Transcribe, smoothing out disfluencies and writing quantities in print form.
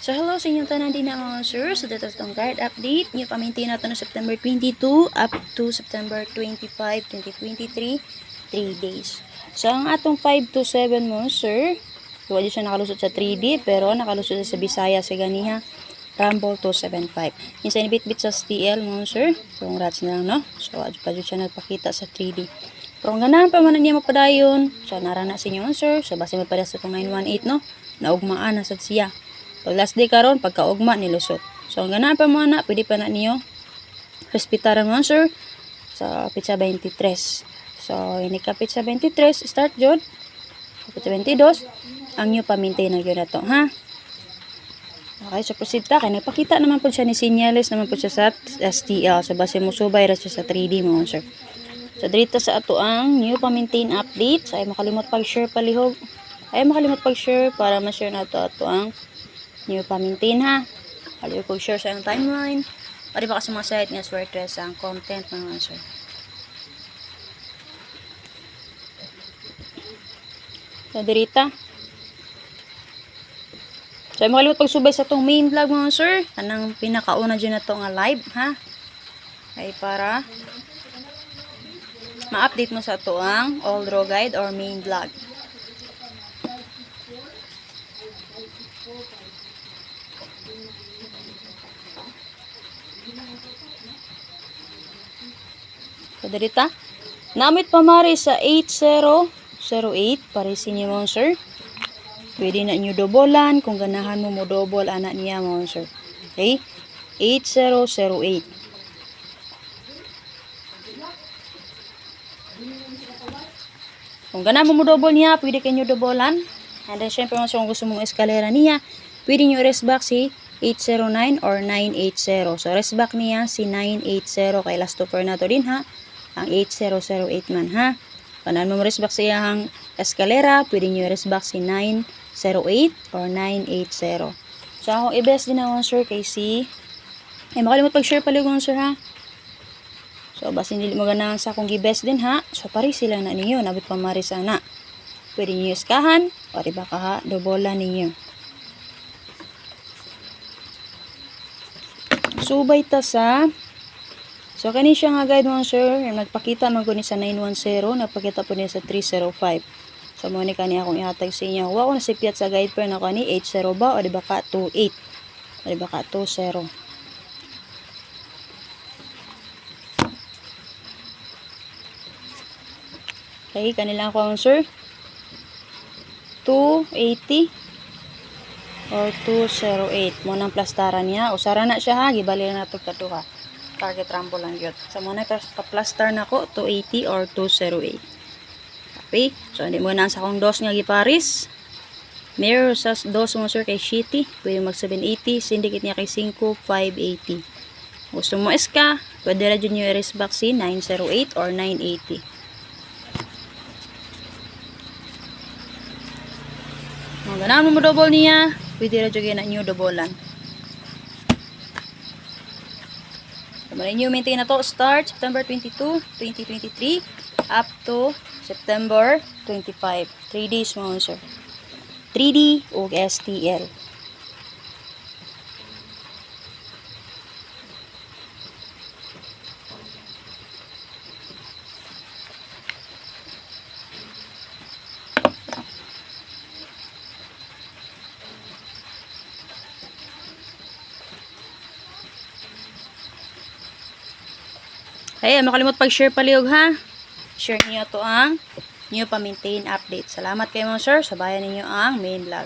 So hello sa inyong tanan din mga sir. So dito itong guard update. New pa-maintain nato no September 22 up to September 25, 2023. 3 days. So ang atong 5 to 7 mo sir. Wala siya nakalusot sa 3D pero nakalusot sa Bisaya sa ganiha. Rumble 275. Minsan bit-bit sa STL mo sir. Kung rats na lang no. So adyo pa siya nagpakita sa 3D. Pero ang ganahan pa man niya mapadayon. So narana sa inyo sir. So base mapada sa 918 no. Naugmaan na sad siya. Pag last day karon pagkaugma nilusot. So ang ganahan pa mo na pwede pa na niyo hospitaran mo sir sa pizza 23. So ini ka pizza 23 start jud. Pizza 22 ang niyo pa-maintain na gyud nato ha. Okay, so proceed ta kay nagpakita naman po siya ni senyales naman po siya sa STL. So base mo subay ra siya sa 3D mo sir. So dito sa ato ang new pa-maintain update. So ay makalimot pag-share palihog. Ay makalimot pag-share para ma-share nato ato ang new pa-maintain ha. Kaliw ko share sa ang timeline. Pari ba kasi mga site nga swerte sa ang content mga sir. So dirita. So makalimot pagsubay sa tong main vlog mga sir. Anang pinakauna dyan na to nga live ha. Ay para ma-update mo sa to ang old raw guide or main vlog. So, dirita. Namit pamari sa 8008. Parisin niyo mo, sir. Pwede na nyo dobolan. Kung ganahan mo mo double, anak niya mo, sir. Okay? 8008. Kung ganahan mo mo double niya, pwede kayo dobolan. And then, syempre, kung gusto mong eskalera niya, pwede nyo rest back si 809 or 980. So, rest back niya si 980. Kay last offer na to din, ha? Ang 8008 man ha. Panan mo rest back sa iyang eskalera, pwede nyo rest back si 908 or 980. So akong i-best din ako sir kay si makalimot pag-share paligon sir ha. So basta hindi mo ganahan sa akong i-best din ha. So pari sila na ninyo, nabit pa mari sana. Pwede nyo iskahan, pari ba ka ha, dobola ninyo. Subay ta sa so, kani siya nga guide mo, sir. Nagpakita man ko ni sa 910. Nagpakita po niya sa 305. So, mo ni kani akong ihatag sa inyo. Huwag ko na si Piat sa guide per na kani 80 ba? O di ba ka 28? O di ba ka 20? Okay, kanila ako, sir. 280 or 208. Mo nang plastaran niya. Usara na siya ha. Gibali na ito kaduha. Target rumble lang yun. So, muna pa-plaster na ko 280 or 208. Okay. So, hindi mo na sa akong dos nga giparis. Mirror sa dos mo sir kay shitty. Pwede mag 780. Syndicate niya kay 5, 580. Gusto mo SK. Pwede na dyan yung erase back si 908 or 980. Kung ganahan mo double niya, pwede na dyan na new doublean. Marin yung maintain na to start September 22, 2023 up to September 25. 3 days mo sir. 3D o STL. Hey, makalimot pag-share palihog ha. Share niyo to ang new pa-maintain update. Salamat kayo mga sir. Sabayan ninyo ang main vlog.